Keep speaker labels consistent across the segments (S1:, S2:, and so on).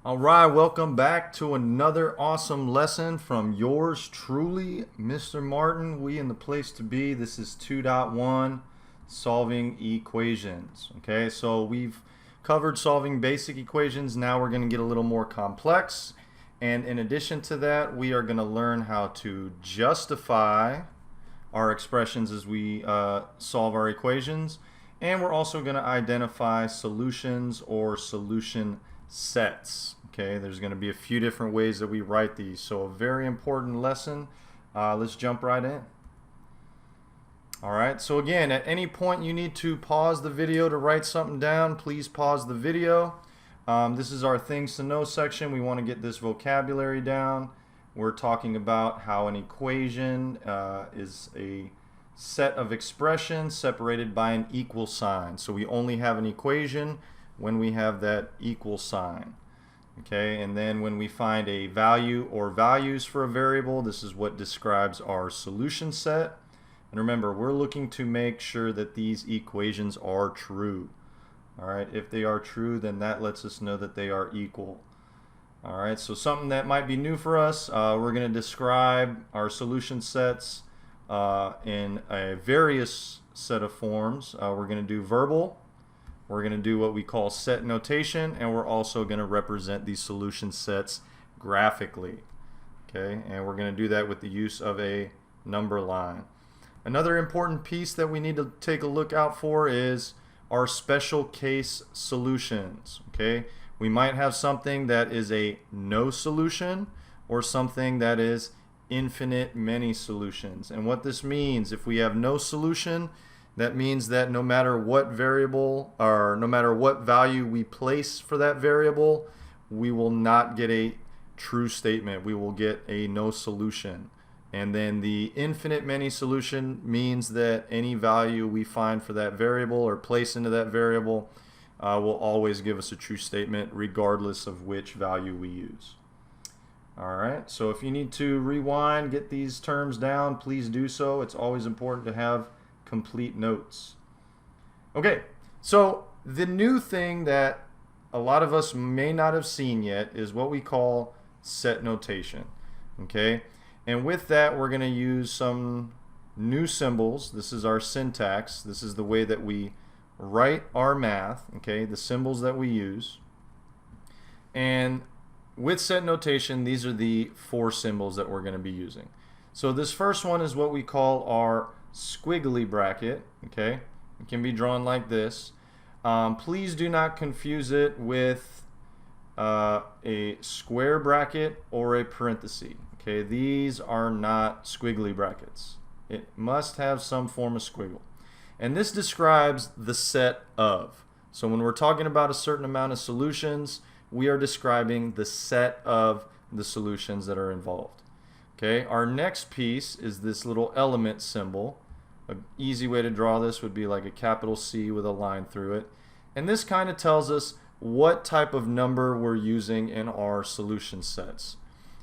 S1: All right, welcome back to another awesome lesson from yours truly, Mr. Martin. We in the place to be. This is 2.1, solving equations. Okay, so we've covered solving basic equations. Now we're going to get a little more complex. And in addition to that, we are going to learn how to justify our expressions as we solve our equations. And we're also going to identify solutions or solution sets. Okay, there's going to be a few different ways that we write these. So a very important lesson. Let's jump right in. All right, so again, at any point you need to pause the video to write something down, please pause the video. This is our things to know section. We want to get this vocabulary down. We're talking about how an equation is a set of expressions separated by an equal sign. So we only have an equation when we have that equal sign. Okay, and then when we find a value or values for a variable, this is what describes our solution set. And remember, we're looking to make sure that these equations are true. All right, if they are true, then that lets us know that they are equal. All right, so something that might be new for us, we're going to describe our solution sets in a various set of forms. We're going to do verbal. We're going to do what we call set notation, and we're also going to represent these solution sets graphically. Okay, and we're going to do that with the use of a number line. Another important piece that we need to take a look out for is our special case solutions. Okay, we might have something that is a no solution or something that is infinite many solutions. And what this means, if we have no solution, that means that no matter what variable or no matter what value we place for that variable, we will not get a true statement. We will get a no solution. And then the infinite many solution means that any value we find for that variable or place into that variable will always give us a true statement regardless of which value we use. All right, so if you need to rewind, get these terms down, please do so. It's always important to have complete notes. Okay, so the new thing that a lot of us may not have seen yet is what we call set notation. Okay, and with that we're going to use some new symbols. This is our syntax. This is the way that we write our math. Okay, the symbols that we use. And with set notation, these are the four symbols that we're going to be using. So this first one is what we call our squiggly bracket. Okay, it can be drawn like this. Please do not confuse it with a square bracket or a parenthesis. Okay, these are not squiggly brackets. It must have some form of squiggle. And this describes the set of. So when we're talking about a certain amount of solutions, we are describing the set of the solutions that are involved. Okay, our next piece is this little element symbol. An easy way to draw this would be like a capital C with a line through it. And this kind of tells us what type of number we're using in our solution sets.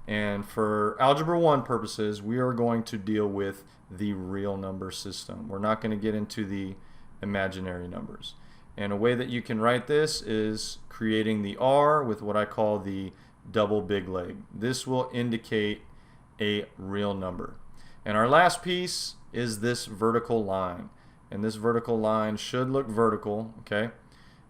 S1: And for Algebra 1 purposes, we are going to deal with the real number system. We're not going to get into the imaginary numbers. And a way that you can write this is creating the R with what I call the double big leg. This will indicate a real number. And our last piece is this vertical line. And this vertical line should look vertical, okay?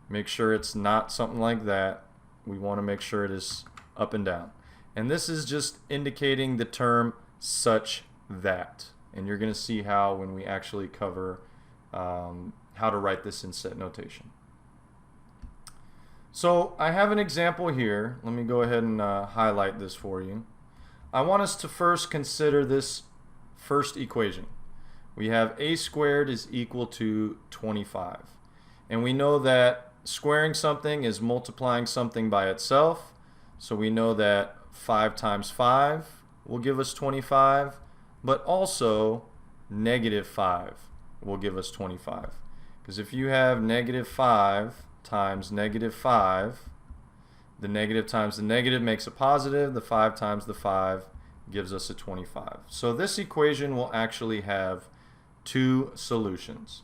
S1: Make sure it's not something like that. We want to make sure it is up and down. And this is just indicating the term such that. And you're going to see how when we actually cover how to write this in set notation. So I have an example here. Let me go ahead and highlight this for you. I want us to first consider this first equation. We have a squared is equal to 25. And we know that squaring something is multiplying something by itself. So we know that 5 times 5 will give us 25, but also negative 5 will give us 25. Because if you have negative 5 times negative 5, the negative times the negative makes a positive, the 5 times the 5 gives us a 25. So this equation will actually have two solutions.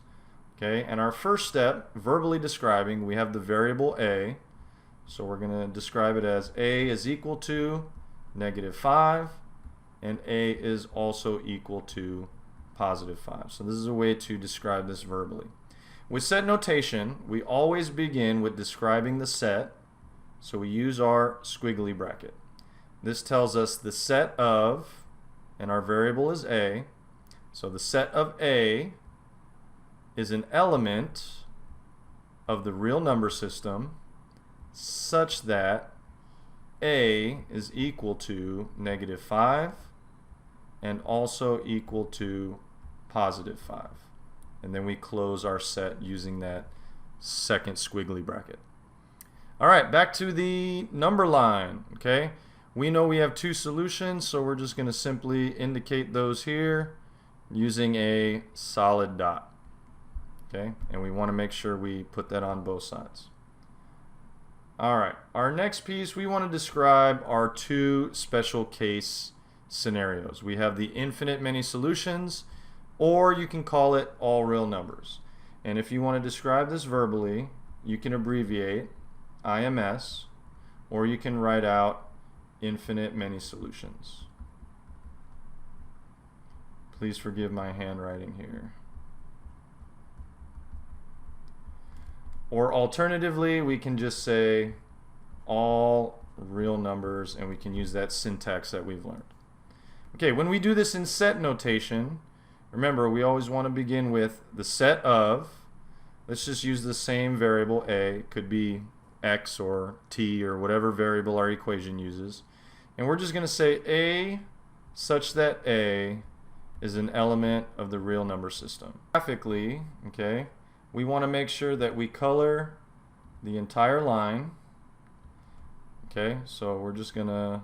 S1: Okay, and our first step, verbally describing, we have the variable a. So we're going to describe it as A is equal to -5 and A is also equal to +5. So this is a way to describe this verbally. With set notation, we always begin with describing the set. So we use our squiggly bracket. This tells us the set of, and our variable is A. So the set of A is an element of the real number system such that A is equal to -5 and also equal to +5. And then we close our set using that second squiggly bracket. All right, back to the number line, okay? We know we have two solutions, so we're just going to simply indicate those here using a solid dot, okay? And we want to make sure we put that on both sides. All right, our next piece, we want to describe our two special case scenarios. We have the infinite many solutions, or you can call it all real numbers. And if you want to describe this verbally, you can abbreviate IMS, or you can write out infinite many solutions. Please forgive my handwriting here. Or alternatively, we can just say all real numbers, and we can use that syntax that we've learned. Okay, when we do this in set notation, remember we always want to begin with the set of, let's just use the same variable A, it could be X or T or whatever variable our equation uses. And we're just going to say A such that A is an element of the real number system. Graphically, okay, we want to make sure that we color the entire line. Okay, so we're just going to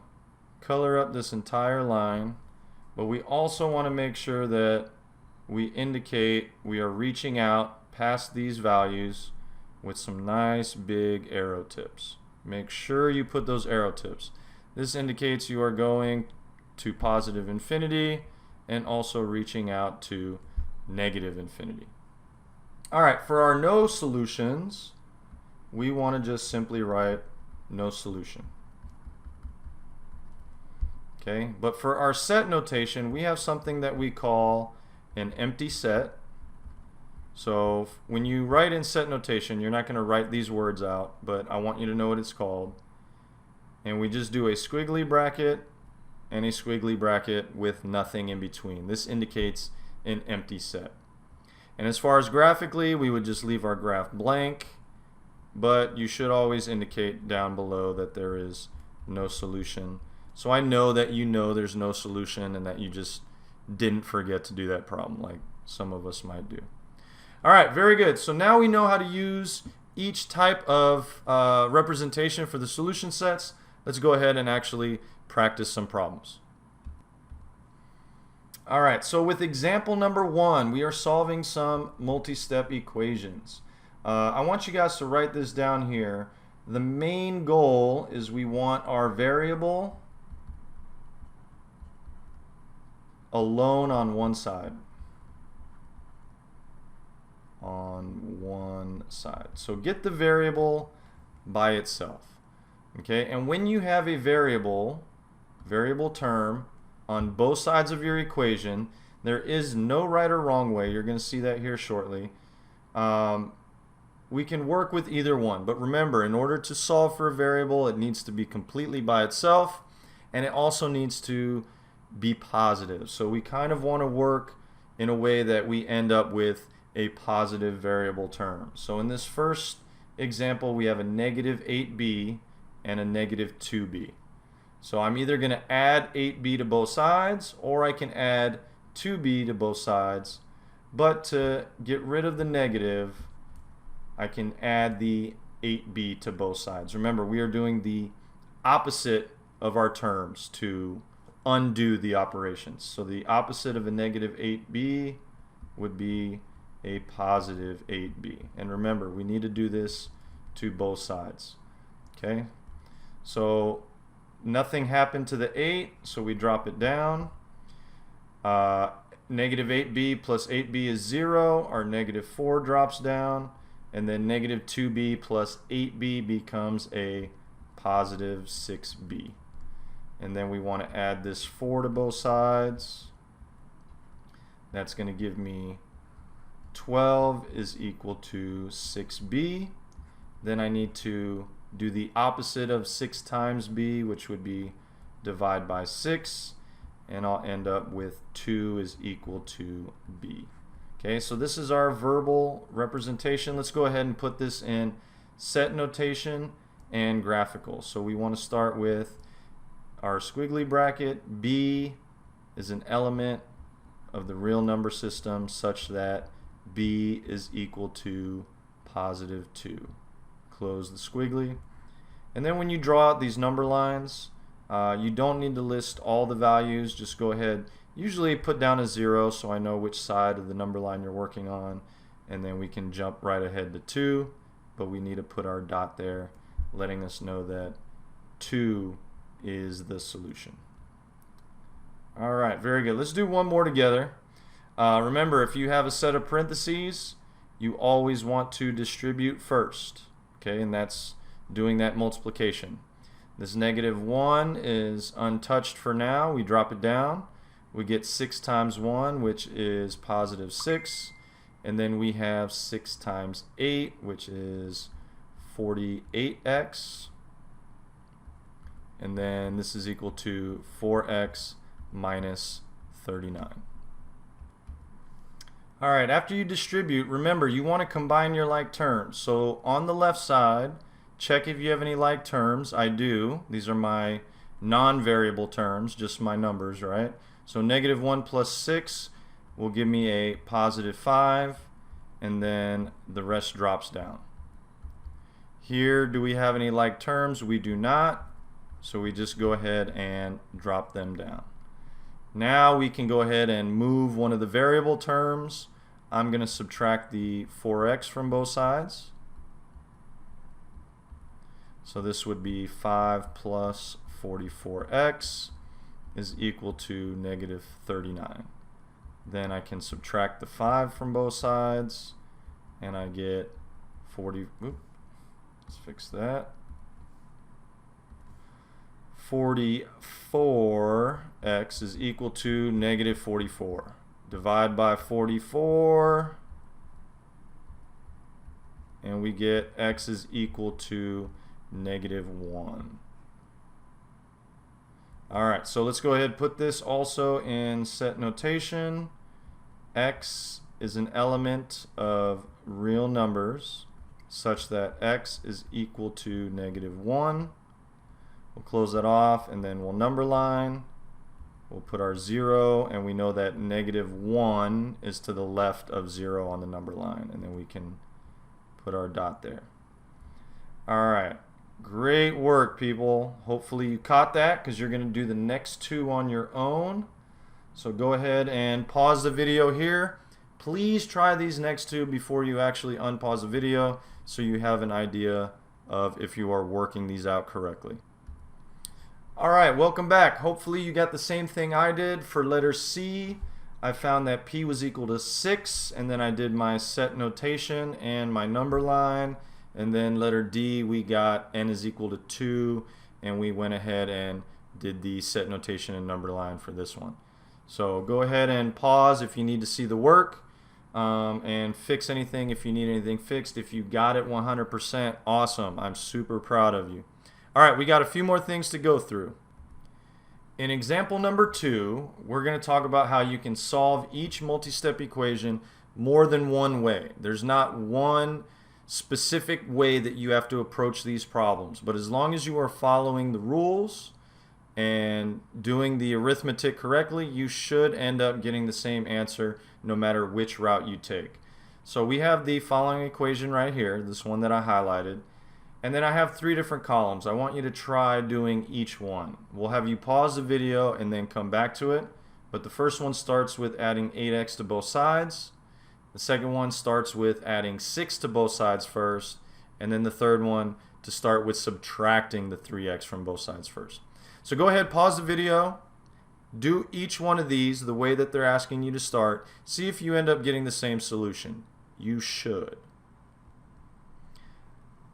S1: color up this entire line, but we also want to make sure that we indicate we are reaching out past these values with some nice big arrow tips. Make sure you put those arrow tips. This indicates you are going to positive infinity and also reaching out to negative infinity. All right, for our no solutions, we want to just simply write no solution. Okay, but for our set notation, we have something that we call an empty set. So when you write in set notation, you're not going to write these words out, but I want you to know what it's called. And we just do a squiggly bracket and a squiggly bracket with nothing in between. This indicates an empty set. And as far as graphically, we would just leave our graph blank, but you should always indicate down below that there is no solution. So I know that you know there's no solution and that you just didn't forget to do that problem like some of us might do. All right, very good. So now we know how to use each type of representation for the solution sets. Let's go ahead and actually practice some problems. All right, so with example number 1, we are solving some multi-step equations. I want you guys to write this down here. The main goal is we want our variable alone on one side. So get the variable by itself. Okay, and when you have a variable term on both sides of your equation, there is no right or wrong way. You're going to see that here shortly. We can work with either one, but remember, in order to solve for a variable, it needs to be completely by itself, and it also needs to be positive. So we kind of want to work in a way that we end up with a positive variable term. So in this first example, we have a -8b and a -2b. So I'm either going to add 8b to both sides, or I can add 2b to both sides. But to get rid of the negative, I can add the 8b to both sides. Remember, we are doing the opposite of our terms to undo the operations. So the opposite of a -8b would be a +8b. And remember, we need to do this to both sides. Okay? So nothing happened to the 8, so we drop it down. -8b plus 8b is 0. Our -4 drops down. and then negative 2b plus 8b becomes a positive 6b. And then we want to add this 4 to both sides. That's going to give me 12 is equal to 6b. Then I need to do the opposite of 6 times b, which would be divide by 6, and I'll end up with 2 is equal to b. Okay, so this is our verbal representation. Let's go ahead and put this in set notation and graphical. So we want to start with our squiggly bracket. B is an element of the real number system such that b is equal to positive 2. Close the squiggly. And then when you draw out these number lines, you don't need to list all the values. Just go ahead, usually put down a 0 so I know which side of the number line you're working on, and then we can jump right ahead to 2, but we need to put our dot there, letting us know that 2 is the solution. Alright, very good. Let's do one more together. Remember, if you have a set of parentheses, you always want to distribute first. Okay, and that's doing that multiplication. This negative 1 is untouched for now. We drop it down. We get 6 times 1, which is positive 6. And then we have 6 times 8, which is 48x. And then this is equal to 4x minus 39. Alright, after you distribute, remember you want to combine your like terms. So on the left side, check if you have any like terms. I do. These are my non-variable terms, just my numbers, right? So negative 1 plus 6 will give me a positive 5, and then the rest drops down. Here, do we have any like terms? We do not. So we just go ahead and drop them down. Now we can go ahead and move one of the variable terms. I'm going to subtract the 4x from both sides. So this would be 5 plus 44x is equal to negative 39. Then I can subtract the 5 from both sides, and I get 40. Let's fix that. 44x is equal to negative 44. Divide by 44, and we get x is equal to negative 1. Alright, so let's go ahead and put this also in set notation. X is an element of real numbers such that x is equal to negative 1. We'll close that off, and then we'll number line. We'll put our 0, and we know that negative 1 is to the left of 0 on the number line, and then we can put our dot there. Alright, great work, people. Hopefully you caught that, because you're going to do the next two on your own. So go ahead and pause the video here. Please try these next two before you actually unpause the video so you have an idea of if you are working these out correctly. Alright, welcome back. Hopefully you got the same thing I did. For letter C, I found that P was equal to 6, and then I did my set notation and my number line. And then letter D, we got N is equal to 2, and we went ahead and did the set notation and number line for this one. So go ahead and pause if you need to see the work, and fix anything if you need anything fixed. If you got it 100%, awesome. I'm super proud of you. Alright, we got a few more things to go through. In example number 2, we're going to talk about how you can solve each multi-step equation more than one way. There's not one specific way that you have to approach these problems, but as long as you are following the rules and doing the arithmetic correctly, you should end up getting the same answer no matter which route you take. So we have the following equation right here, this one that I highlighted. And then I have 3 different columns. I want you to try doing each one. We'll have you pause the video and then come back to it. But the first one starts with adding 8x to both sides. The second one starts with adding 6 to both sides first. And then the third one to start with subtracting the 3x from both sides first. So go ahead, pause the video. Do each one of these the way that they're asking you to start. See if you end up getting the same solution. You should.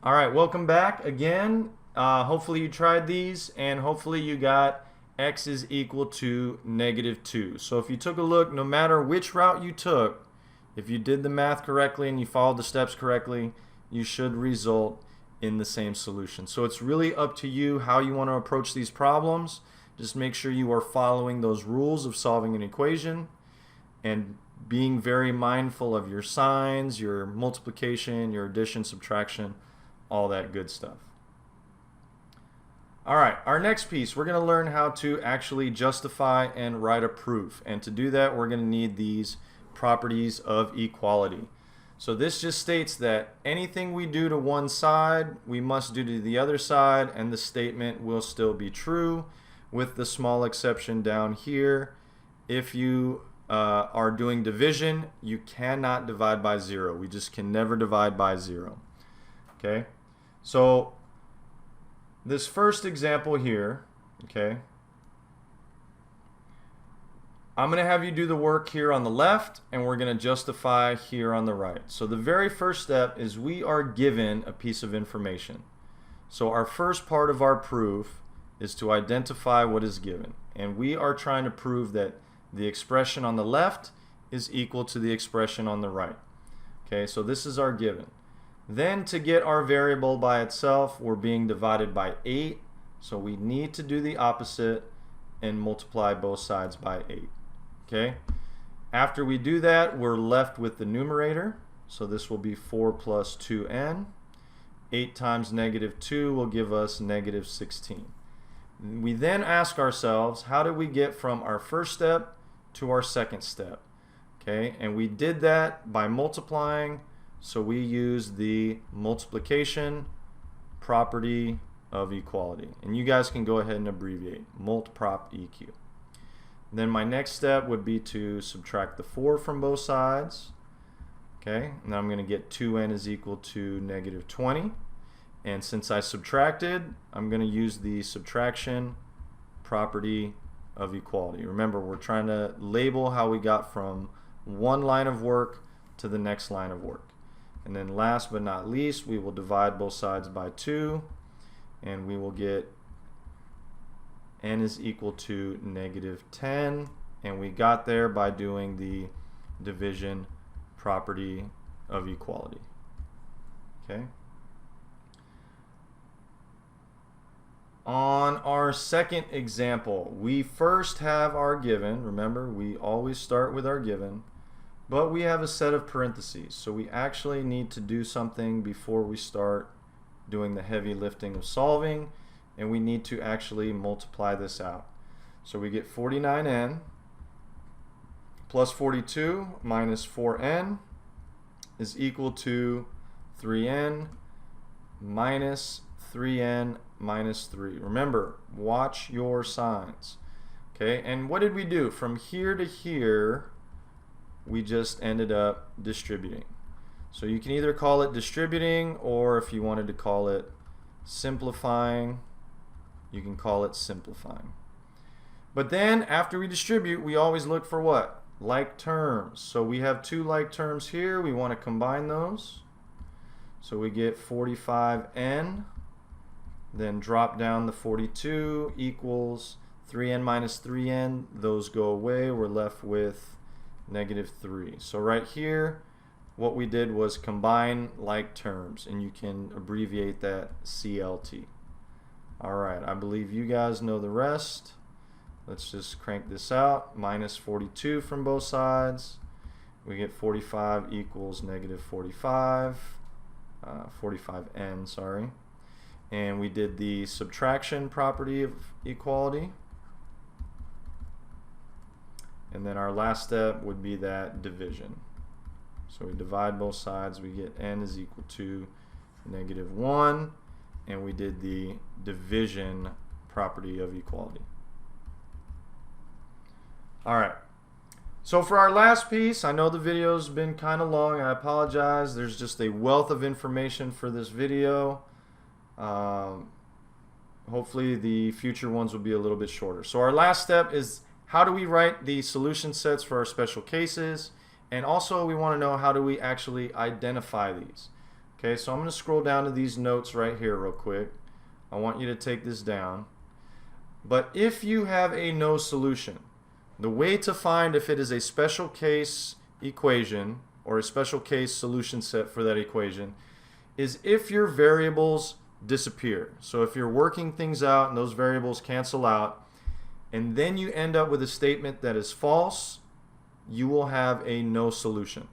S1: All right, welcome back again. Hopefully you tried these and hopefully you got x is equal to -2. So if you took a look, no matter which route you took, if you did the math correctly and you followed the steps correctly, you should result in the same solution. So it's really up to you how you want to approach these problems. Just make sure you are following those rules of solving an equation and being very mindful of your signs, your multiplication, your addition, subtraction, all that good stuff. All right, our next piece, we're going to learn how to actually justify and write a proof. And to do that, we're going to need these properties of equality. So this just states that anything we do to one side, we must do to the other side, and the statement will still be true, with the small exception down here. If you are doing division, you cannot divide by 0. We just can never divide by 0. Okay? So this first example here, okay, I'm going to have you do the work here on the left, and we're going to justify here on the right. So the very first step is we are given a piece of information. So our first part of our proof is to identify what is given. And we are trying to prove that the expression on the left is equal to the expression on the right. Okay, so this is our given. Then to get our variable by itself, we're being divided by 8. So we need to do the opposite and multiply both sides by 8. Okay? After we do that, we're left with the numerator. So this will be 4 plus 2n. 8 times -2 will give us -16. We then ask ourselves, how do we get from our first step to our second step? Okay? And we did that by multiplying. So we use the multiplication property of equality. And you guys can go ahead and abbreviate, multprop EQ. Then my next step would be to subtract the 4 from both sides. Okay, now I'm going to get 2n is equal to -20. And since I subtracted, I'm going to use the subtraction property of equality. Remember, we're trying to label how we got from one line of work to the next line of work. And then last but not least, we will divide both sides by 2, and we will get n is equal to -10, and we got there by doing the division property of equality. Okay. On our second example, we first have our given. Remember, we always start with our given. But we have a set of parentheses, so we actually need to do something before we start doing the heavy lifting of solving, and we need to actually multiply this out. So we get 49n plus 42 minus 4n is equal to 3n minus 3n minus 3. Remember, watch your signs. Okay, and what did we do? From here to here, we just ended up distributing. So you can either call it distributing, or if you wanted to call it simplifying, you can call it simplifying. But then after we distribute, we always look for what? Like terms. So we have two like terms here. We want to combine those. So we get 45n, then drop down the 42 equals 3n minus 3n. Those go away. We're left with -3. So right here, what we did was combine like terms, and you can abbreviate that CLT. Alright, I believe you guys know the rest. Let's just crank this out. Minus 42 from both sides. We get 45 equals -45. 45n, sorry. And we did the subtraction property of equality. And then our last step would be that division. So we divide both sides, we get n is equal to -1, and we did the division property of equality. Alright, so for our last piece, I know the video's been kind of long, I apologize. There's just a wealth of information for this video. Hopefully the future ones will be a little bit shorter. So our last step is, how do we write the solution sets for our special cases? And also we want to know, how do we actually identify these? Okay, so I'm going to scroll down to these notes right here real quick. I want you to take this down. But if you have a no solution, the way to find if it is a special case equation or a special case solution set for that equation is if your variables disappear. So if you're working things out and those variables cancel out, and then you end up with a statement that is false, you will have a no solution.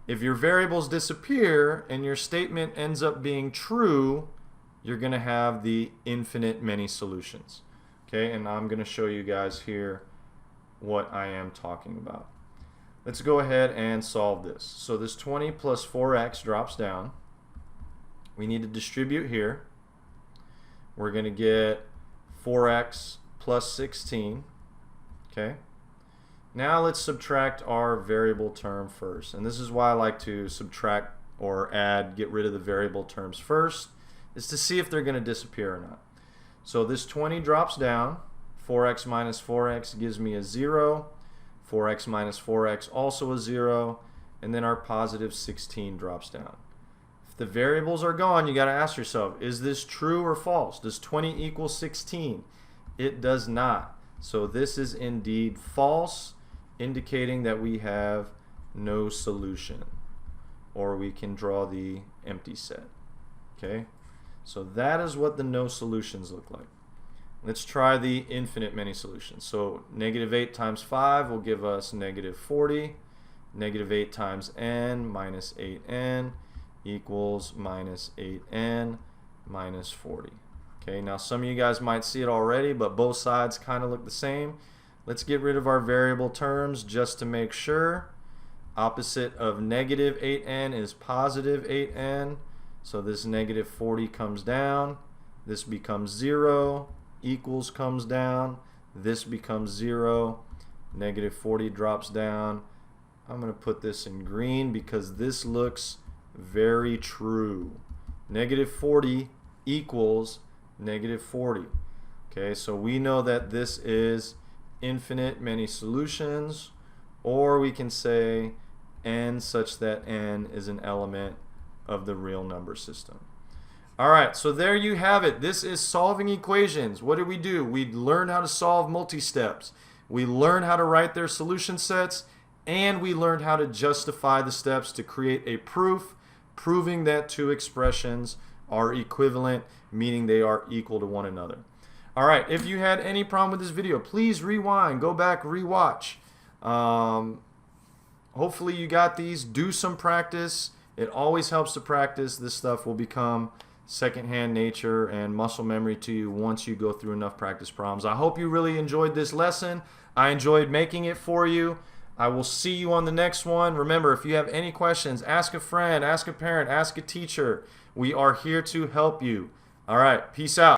S1: If your variables disappear and your statement ends up being true, you're going to have the infinite many solutions. Okay, and I'm going to show you guys here what I am talking about. Let's go ahead and solve this. So this 20 plus 4x drops down. We need to distribute here. We're going to get 4x plus 16. Okay. Now let's subtract our variable term first. And this is why I like to subtract or add, get rid of the variable terms first, is to see if they're going to disappear or not. So this 20 drops down. 4x minus 4x gives me a 0. 4x minus 4x also a 0. And then our positive 16 drops down. If the variables are gone, you got to ask yourself, is this true or false? Does 20 equal 16? It does not. So this is indeed false, indicating that we have no solution. Or we can draw the empty set. Okay? So that is what the no solutions look like. Let's try the infinite many solutions. So negative 8 times 5 will give us negative 40. Negative 8 times n minus 8n equals minus 8n minus 40. Okay, now some of you guys might see it already, but both sides kind of look the same. Let's get rid of our variable terms just to make sure. Opposite of negative 8n is positive 8n. So this negative 40 comes down. This becomes 0. Equals comes down. This becomes 0. Negative 40 drops down. I'm going to put this in green because this looks very true. Negative 40 equals negative 40. Okay, so we know that this is infinite many solutions, or we can say n such that n is an element of the real number system. Alright, so there you have it. This is solving equations. What did we do? We learned how to solve multi-steps. We learned how to write their solution sets, and we learned how to justify the steps to create a proof, proving that two expressions are equivalent, meaning they are equal to one another. Alright, if you had any problem with this video, please rewind, go back, rewatch. Hopefully you got these. Do some practice. It always helps to practice. This stuff will become secondhand nature and muscle memory to you once you go through enough practice problems. I hope you really enjoyed this lesson. I enjoyed making it for you. I will see you on the next one. Remember, if you have any questions, ask a friend, ask a parent, ask a teacher. We are here to help you. All right, peace out.